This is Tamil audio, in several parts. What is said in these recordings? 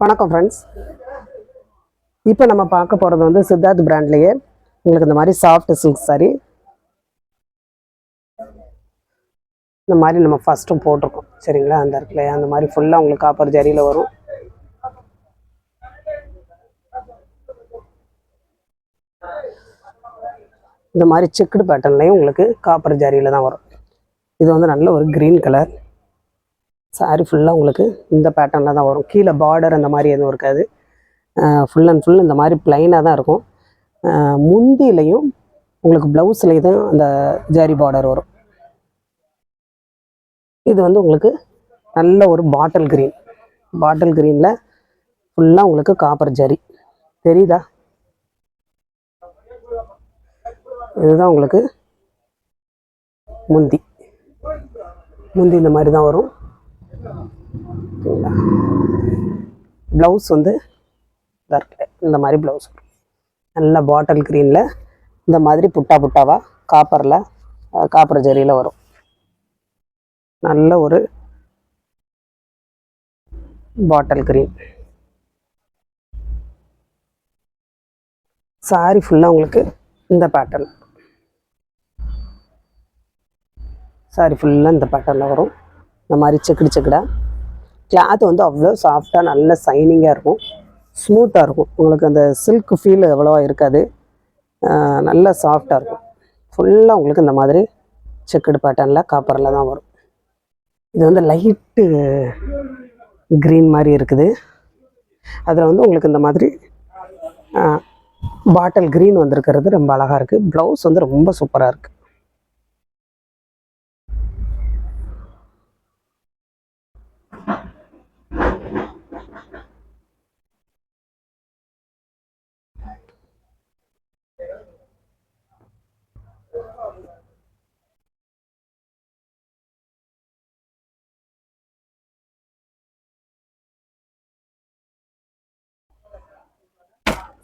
வணக்கம் ஃப்ரெண்ட்ஸ். இப்போ நம்ம பார்க்க போகிறது வந்து சித்தார்த் பிராண்ட்லேயே உங்களுக்கு இந்த மாதிரி சாஃப்ட் சில்க் சாரி இந்த மாதிரி நம்ம ஃபஸ்ட்டும் போட்டிருக்கோம். சரிங்களா, அந்த இடத்துல அந்த மாதிரி ஃபுல்லாக உங்களுக்கு காப்பர் ஜரியில் வரும். இந்த மாதிரி செக்குடு பேட்டர்ன்லையும் உங்களுக்கு காப்பர் ஜரியில் தான் வரும். இது வந்து நல்ல ஒரு க்ரீன் கலர் சாரி ஃபுல்லாக உங்களுக்கு இந்த பேட்டர்னில் தான் வரும். கீழே பார்டர் அந்த மாதிரி எதுவும் இருக்காது. ஃபுல் அண்ட் ஃபுல் இந்த மாதிரி ப்ளைனாக தான் இருக்கும். முந்திலையும் உங்களுக்கு ப்ளவுஸ்லேயும் தான் அந்த ஜரி பார்டர் வரும். இது வந்து உங்களுக்கு நல்ல ஒரு பாட்டில் க்ரீனில் ஃபுல்லாக உங்களுக்கு காப்பர் ஜரி தெரியுதா? இதுதான் உங்களுக்கு முந்தி இந்த மாதிரி தான் வரும். ப்ளவுஸ் வந்து இந்த மாதிரி ப்ளவுஸ் நல்ல பாட்டில் க்ரீனில் இந்த மாதிரி புட்டாவாக காப்பர் ஜரியில் வரும். நல்ல ஒரு பாட்டில் க்ரீன் சாரி ஃபுல்லாக உங்களுக்கு இந்த பேட்டர்ன் சாரி ஃபுல்லாக இந்த பேட்டர்னில் வரும். இந்த மாதிரி செக்குடாக கிளாத் வந்து அவ்வளோ சாஃப்டாக நல்ல சைனிங்காக இருக்கும், ஸ்மூத்தாக இருக்கும். உங்களுக்கு அந்த சில்க் ஃபீல் அவ்வளோவா இருக்காது, நல்லா சாஃப்டாக இருக்கும். ஃபுல்லாக உங்களுக்கு இந்த மாதிரி செக்குடு பேட்டர்னில் காப்பரில் தான் வரும். இது வந்து லைட்டு க்ரீன் மாதிரி இருக்குது. அதில் வந்து உங்களுக்கு இந்த மாதிரி பாட்டில் க்ரீன் வந்திருக்கிறது ரொம்ப அழகாக இருக்குது. ப்ளவுஸ் வந்து ரொம்ப சூப்பராக இருக்குது.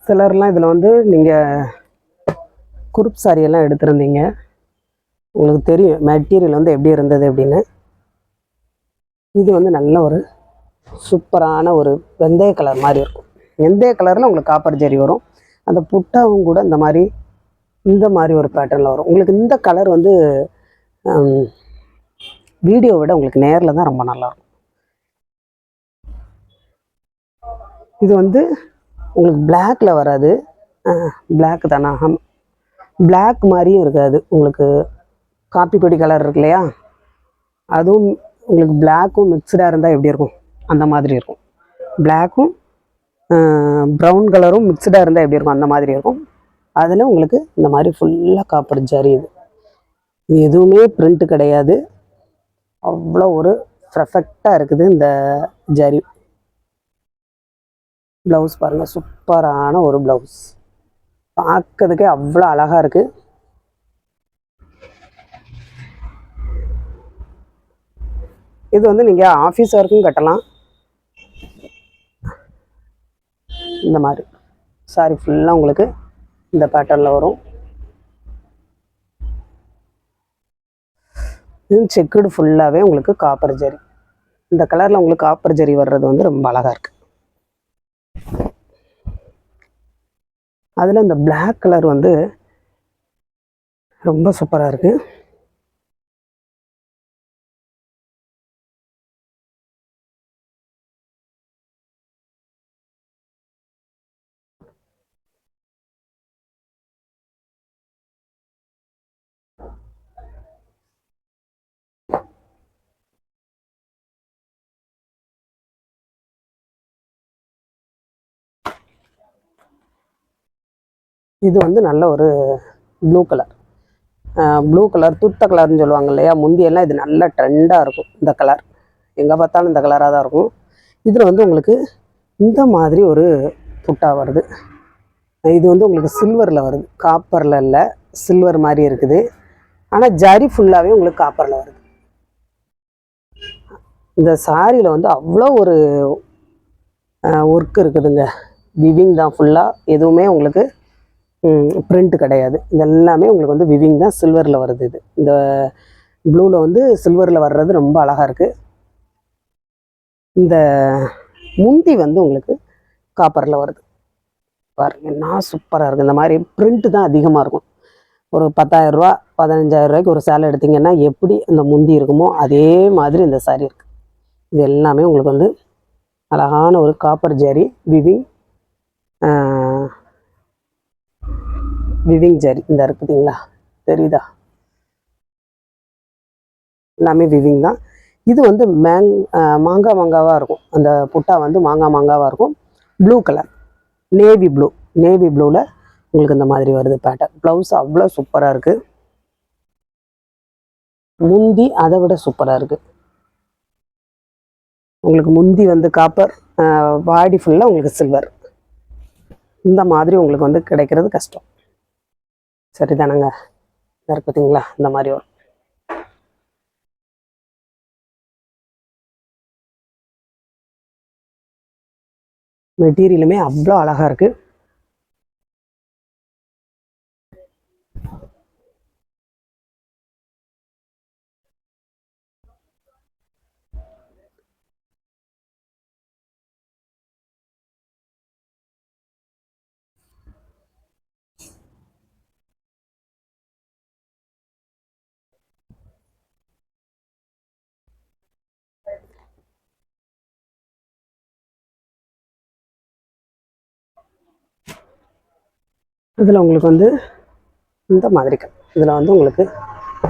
சிலர்லாம் இதில் வந்து நீங்கள் குரூப் சாரியெல்லாம் எடுத்திருந்தீங்க, உங்களுக்கு தெரியும் மெட்டீரியல் வந்து எப்படி இருந்தது அப்படின்னு. இது வந்து நல்ல ஒரு சூப்பரான ஒரு வெந்தய கலர் மாதிரி இருக்கும். வெந்தய கலரில் உங்களுக்கு காப்பர் ஜரி வரும். அந்த புட்டாவும் கூட இந்த மாதிரி ஒரு பேட்டர்னில் வரும். உங்களுக்கு இந்த கலர் வந்து வீடியோவை விட உங்களுக்கு நேரில் தான் ரொம்ப நல்லாயிருக்கும். இது வந்து உங்களுக்கு பிளாக்ல வராது, பிளாக் தானா, பிளாக் மாதிரியும் இருக்காது. உங்களுக்கு காப்பி பொடி கலர் இருக்கு இல்லையா, அதுவும் உங்களுக்கு பிளாக்கும் மிக்சடாக இருந்தால் எப்படி இருக்கும் அந்த மாதிரி இருக்கும். பிளாக்கும் ப்ரௌன் கலரும் மிக்சடாக இருந்தால் எப்படி இருக்கும் அந்த மாதிரி இருக்கும். அதில் உங்களுக்கு இந்த மாதிரி ஃபுல்லாக காப்பர் ஜரி. இது எதுவுமே பிரிண்ட்டு கிடையாது, அவ்வளோ ஒரு பர்ஃபெக்டாக இருக்குது இந்த ஜரி. ப்ளவுஸ் பாருங்கள், சூப்பரான ஒரு ப்ளவுஸ், பார்க்கறதுக்கே அவ்வளோ அழகாக இருக்குது. இது வந்து நீங்கள் ஆஃபீஸ் ஒர்க்கும் கட்டலாம். இந்த மாதிரி சாரி ஃபுல்லாக உங்களுக்கு இந்த பேட்டர்னில் வரும். இது செக்குடு ஃபுல்லாகவே உங்களுக்கு காப்பர் ஜரி. இந்த கலரில் உங்களுக்கு காப்பர் ஜரி வர்றது வந்து ரொம்ப அழகாக இருக்குது. அதில் இந்த பிளாக் கலர் வந்து ரொம்ப சூப்பராக இருக்குது. இது வந்து நல்ல ஒரு ப்ளூ கலர் துத்த கலர்னு சொல்லுவாங்க இல்லையா, முந்தியெல்லாம் இது நல்ல ட்ரெண்டாக இருக்கும். இந்த கலர் எங்கே பார்த்தாலும் இந்த கலராக தான் இருக்கும். இதில் வந்து உங்களுக்கு இந்த மாதிரி ஒரு புட்டா வருது. இது வந்து உங்களுக்கு சில்வரில் வருது, காப்பரில் இல்லை, சில்வர் மாதிரி இருக்குது. ஆனால் ஜரி ஃபுல்லாகவே உங்களுக்கு காப்பரில் வருது. இந்த சாரியில் வந்து அவ்வளோ ஒரு ஒர்க் இருக்குதுங்க. விவிங் தான் ஃபுல்லாக, எதுவுமே உங்களுக்கு பிரிண்ட் கிடையாது. இதெல்லாமே உங்களுக்கு வந்து விவிங் தான், சில்வரில் வருது. இது இந்த ப்ளூவில் வந்து சில்வரில் வர்றது ரொம்ப அழகாக இருக்குது. இந்த முந்தி வந்து உங்களுக்கு காப்பரில் வருது. பாருங்க என்ன சூப்பராக இருக்குது. இந்த மாதிரி பிரிண்ட்டு தான் அதிகமாக இருக்கும். ஒரு 10,000 ரூபா 15,000 ரூபாய்க்கு ஒரு சேலை எடுத்திங்கன்னா எப்படி அந்த முந்தி இருக்குமோ அதே மாதிரி இந்த சாரீ இருக்குது. இது எல்லாமே உங்களுக்கு வந்து அழகான ஒரு காப்பர் ஜரி விவிங் ஜரி இந்த இருக்குதுங்களா, தெரியுதா? எல்லாமே விவிங் தான். இது வந்து மாங்காவாக இருக்கும். அந்த புட்டா வந்து மாங்காவாக இருக்கும். ப்ளூ கலர், நேவி ப்ளூவில் உங்களுக்கு இந்த மாதிரி வருது பேட்டர்ன். ப்ளவுஸ் அவ்வளோ சூப்பராக இருக்குது. முந்தி அதை விட சூப்பராக இருக்குது. உங்களுக்கு முந்தி வந்து காப்பர், பாடி ஃபுல்லாக உங்களுக்கு சில்வர். இந்த மாதிரி உங்களுக்கு வந்து கிடைக்கிறது கஷ்டம். சரிதானங்க? பார்த்தீங்களா இந்த மாதிரி வரும். மெட்டீரியலுமே அவ்வளோ அழகாக இருக்குது. இதில் உங்களுக்கு வந்து இந்த மாதிரி இதில் வந்து உங்களுக்கு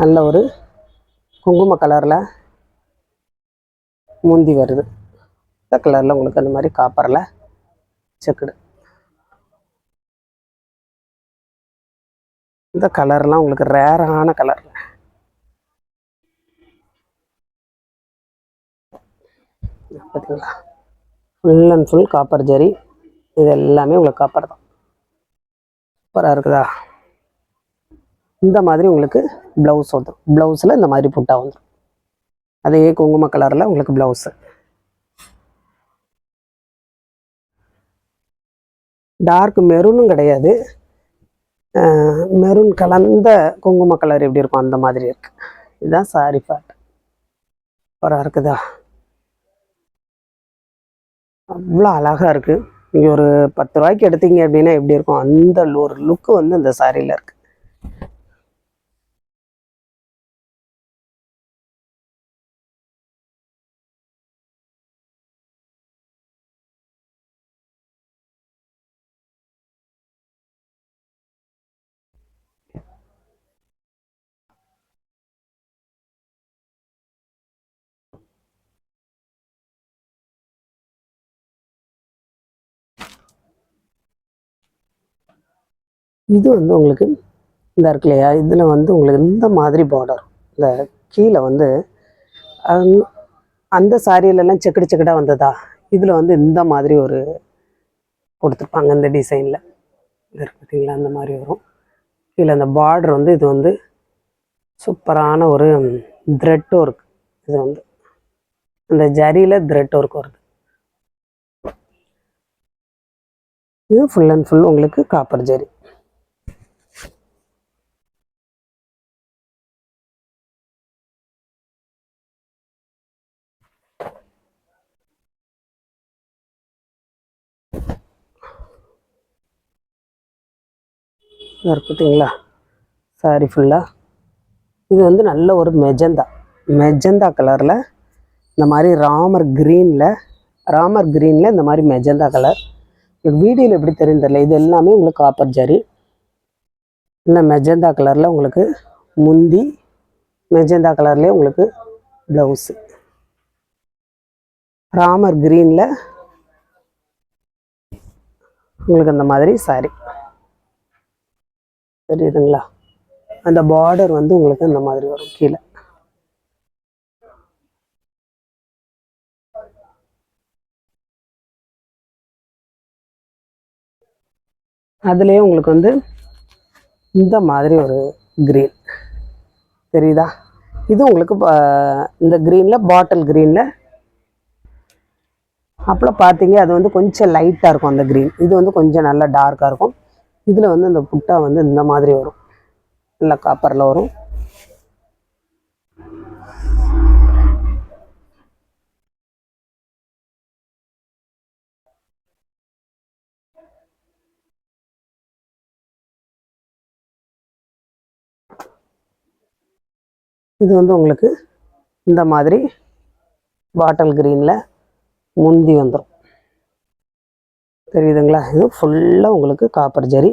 நல்ல ஒரு குங்கும கலரில் முந்தி வருது. இந்த கலரில் உங்களுக்கு அந்த மாதிரி காப்பரில் செக்குடு. இந்த கலர்லாம் உங்களுக்கு ரேரான கலர். பார்த்தீங்களா? Full and full copper zari. இது எல்லாமே உங்களுக்கு காப்பர் தான். சூப்பராக இருக்குதா? இந்த மாதிரி உங்களுக்கு ப்ளவுஸ் வந்துடும். ப்ளவுஸில் இந்த மாதிரி புட்டா வந்துடும். அதே குங்கும கலரில் உங்களுக்கு ப்ளவுஸு. டார்க் மெரூனும் கிடையாது, மெரூன் கலந்த குங்கும கலர் எப்படி இருக்கும் அந்த மாதிரி இருக்கு. இதுதான் சாரி பார்ட். சூப்பராக இருக்குதா? அவ்வளோ அழகாக இருக்குது. நீங்கள் ஒரு 10 ரூபாய்க்கு எடுத்தீங்க அப்படின்னா எப்படி இருக்கும் அந்த ஒரு லுக்கு வந்து இந்த சாரியில் இருக்குது. இது வந்து உங்களுக்கு இந்த இருக்கு இல்லையா, இதில் வந்து உங்களுக்கு இந்த மாதிரி பார்டர், இந்த கீழே வந்து அந்த சாரியிலலாம் செக்குடு செக்குடாக வந்ததா, இதில் வந்து இந்த மாதிரி ஒரு கொடுத்துருப்பாங்க இந்த டிசைனில். இது இருக்கு பார்த்தீங்களா, அந்த மாதிரி வரும். கீழே அந்த பார்டர் வந்து இது வந்து சூப்பரான ஒரு த்ரெட் ஒர்க். இது வந்து அந்த ஜரியில் த்ரெட் ஒர்க் வருது. இது ஃபுல் அண்ட் ஃபுல் உங்களுக்கு காப்பர் ஜரி. பார்த்தீங்களா சாரி ஃபுல்லாக. இது வந்து நல்ல ஒரு மெஜந்தா கலரில் இந்த மாதிரி ராமர் க்ரீனில் இந்த மாதிரி மெஜந்தா கலர். வீடியோவில் எப்படி தெரியும் தெரியல. இது எல்லாமே உங்களுக்கு காப்பர் ஜரி. இல்லை மெஜந்தா கலரில் உங்களுக்கு முந்தி, மெஜந்தா கலர்லேயே உங்களுக்கு ப்ளவுஸு. ராமர் க்ரீனில் உங்களுக்கு அந்த மாதிரி சாரி தெரியுதுங்களா? அந்த பார்டர் வந்து உங்களுக்கு இந்த மாதிரி வரும் கீழே. அதுலேயே உங்களுக்கு வந்து இந்த மாதிரி ஒரு க்ரீன் தெரியுதா? இது உங்களுக்கு இந்த க்ரீனில் பாட்டில் க்ரீனில் அப்புறம் பார்த்தீங்க அது வந்து கொஞ்சம் லைட்டாக இருக்கும் அந்த க்ரீன். இது வந்து கொஞ்சம் நல்லா டார்க்காக இருக்கும். இதில் வந்து இந்த புட்டா வந்து இந்த மாதிரி வரும், நல்லா காப்பரில் வரும். இது வந்து உங்களுக்கு இந்த மாதிரி பாட்டில் க்ரீனில் முந்தி வந்துடும். தெரியுதுங்களா? இது ஃபுல்லாக உங்களுக்கு காப்பர் ஜரி.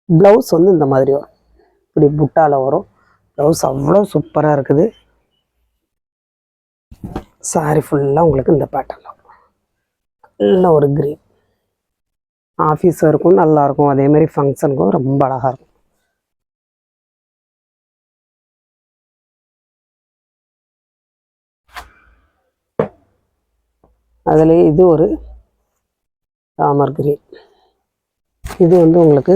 ப்ளவுஸ் வந்து இந்த மாதிரி வரும், இப்படி புட்டாவில் வரும். ப்ளவுஸ் அவ்வளோ சூப்பராக இருக்குது. சாரி ஃபுல்லாக உங்களுக்கு இந்த பேட்டர்னில் வரும். நல்ல ஒரு க்ரீன், ஆஃபீஸ் இருக்கும், நல்லாயிருக்கும். அதேமாதிரி ஃபங்க்ஷனுக்கும் ரொம்ப அழகாக இருக்கும். அதுலேயே இது ஒரு ராமர் கிரீன். இது வந்து உங்களுக்கு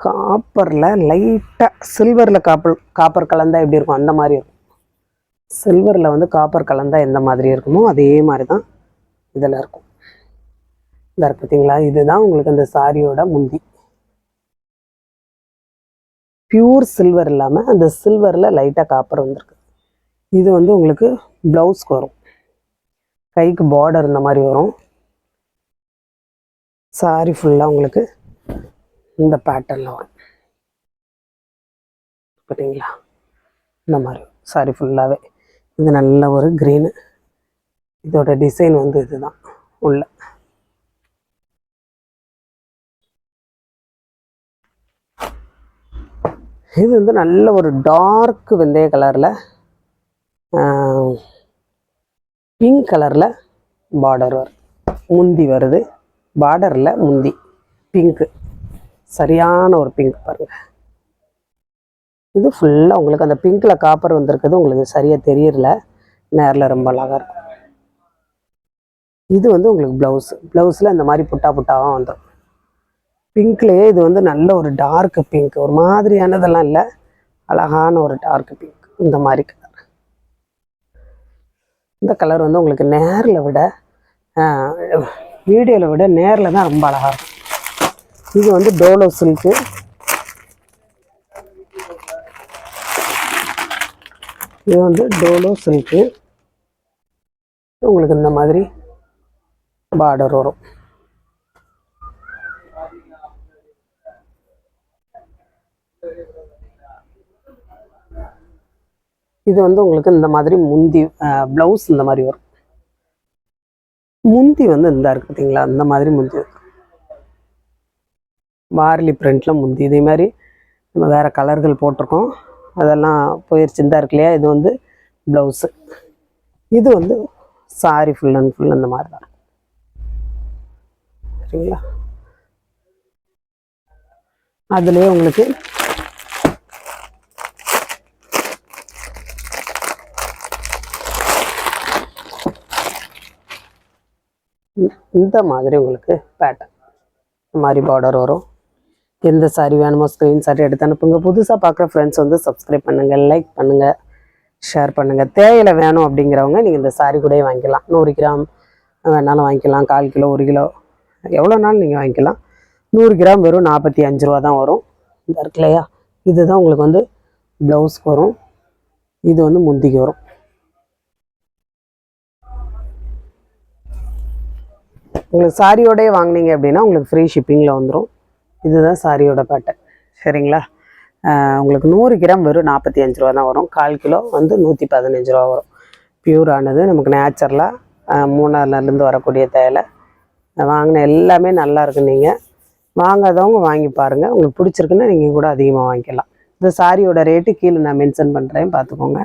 காப்பரில் லைட்டாக சில்வரில் காப்பர் கலந்தால் எப்படி இருக்கும் அந்த மாதிரி இருக்கும். சில்வரில் வந்து காப்பர் கலந்தால் எந்த மாதிரி இருக்குமோ அதே மாதிரி தான் இதில் இருக்கும். இந்த இருக்கு பார்த்தீங்களா? இதுதான் உங்களுக்கு அந்த சாரியோட முந்தி. பியூர் சில்வர் இல்லாமல் அந்த சில்வரில் லைட்டாக காப்பர் வந்திருக்கு. இது வந்து உங்களுக்கு ப்ளவுஸ்க்கு வரும், கைக்கு பார்டர் இந்த மாதிரி வரும். சாரி ஃபுல்லாக உங்களுக்கு இந்த பேட்டர்னில் வரும் பார்த்தீங்களா? இந்த மாதிரி சாரி ஃபுல்லாகவே இது நல்ல ஒரு க்ரீனு. இதோட டிசைன் வந்து இதுதான் உள்ள. இது வந்து நல்ல ஒரு டார்க் வெந்தய கலரில் பிங்க் கலரில் பார்டர் வரும், முந்தி வருது. பார்டரில் முந்தி பிங்க்கு, சரியான ஒரு பிங்க் பாருங்கள். இது ஃபுல்லாக உங்களுக்கு அந்த பிங்க்கில் காப்பர் வந்திருக்குது, உங்களுக்கு சரியாக தெரியல, நேரில் ரொம்ப அழகாக இருக்கும். இது வந்து உங்களுக்கு ப்ளவுஸில் இந்த மாதிரி புட்டா புட்டாவாக வந்துடும். பிங்க்லேயே இது வந்து நல்ல ஒரு டார்க் பிங்க், ஒரு மாதிரியானதெல்லாம் இல்லை, அழகான ஒரு டார்க் பிங்க். இந்த மாதிரி கலர், இந்த கலர் வந்து உங்களுக்கு நேரில் விட வீடியோவில் விட நேரில் தான் ரொம்ப அழகாக இருக்கும். இது வந்து டோலோ சில்க்கு. இது வந்து டோலோ சில்க்கு. உங்களுக்கு இந்த மாதிரி பார்டர் வரும். இது வந்து உங்களுக்கு இந்த மாதிரி முந்தி ப்ளவுஸ் இந்த மாதிரி வரும். முந்தி வந்து இந்த இருக்கு பார்த்தீங்களா? அந்த மாதிரி முந்தி வரும், வார்லி பிரிண்டில் முந்தி. இதே மாதிரி நம்ம வேறு கலர்கள் போட்டிருக்கோம், அதெல்லாம் போயிடுச்சு. இந்த இருக்கு இல்லையா? இது வந்து ப்ளவுஸு. இது வந்து சாரி ஃபுல் அண்ட் ஃபுல் அந்த மாதிரி தான், சரிங்களா? அதுலேயே உங்களுக்கு இந்த மாதிரி உங்களுக்கு பேட்டர்ன் இந்த மாதிரி பார்டர் வரும். எந்த சாரி வேணுமோ ஸ்க்ரீன்ஷாட் எடுத்து அனுப்புங்க. புதுசாக பார்க்குற ஃப்ரெண்ட்ஸ் வந்து சப்ஸ்கிரைப் பண்ணுங்கள், லைக் பண்ணுங்கள், ஷேர் பண்ணுங்கள். தேயிலை வேணும் அப்படிங்கிறவங்க நீங்கள் இந்த சாரி கூட வாங்கிக்கலாம். 100 கிராம் வேணாலும் வாங்கிக்கலாம், 1/4 கிலோ, 1 கிலோ, எவ்வளோ நாளும் நீங்கள் வாங்கிக்கலாம். 100 கிராம் வெறும் 45 ரூபா தான் வரும். இந்த இருக்கு இல்லையா? இதுதான் உங்களுக்கு வந்து ப்ளவுஸ்க்கு வரும், இது வந்து முந்திக்கு வரும். உங்களுக்கு சாரியோடய வாங்கினீங்க அப்படின்னா உங்களுக்கு ஃப்ரீ ஷிப்பிங்கில் வந்துடும். இதுதான் சாரியோட பேட்டர்ன், சரிங்களா? உங்களுக்கு 100 கிராம் வெறும் 45 ரூபா தான் வரும். 1/4 கிலோ வந்து 115 ரூபா வரும். பியூரானது, நமக்கு நேச்சுரலாக மூணாறுலேருந்து வரக்கூடிய தேயிலை. வாங்கின எல்லாமே நல்லா இருக்கு. நீங்கள் வாங்காதவங்க வாங்கி பாருங்கள், உங்களுக்கு பிடிச்சிருக்குன்னா நீங்கள் கூட அதிகமாக வாங்கிக்கலாம். இந்த சாரியோட ரேட்டு கீழே நான் மென்ஷன் பண்ணுறேன், பார்த்துக்கோங்க.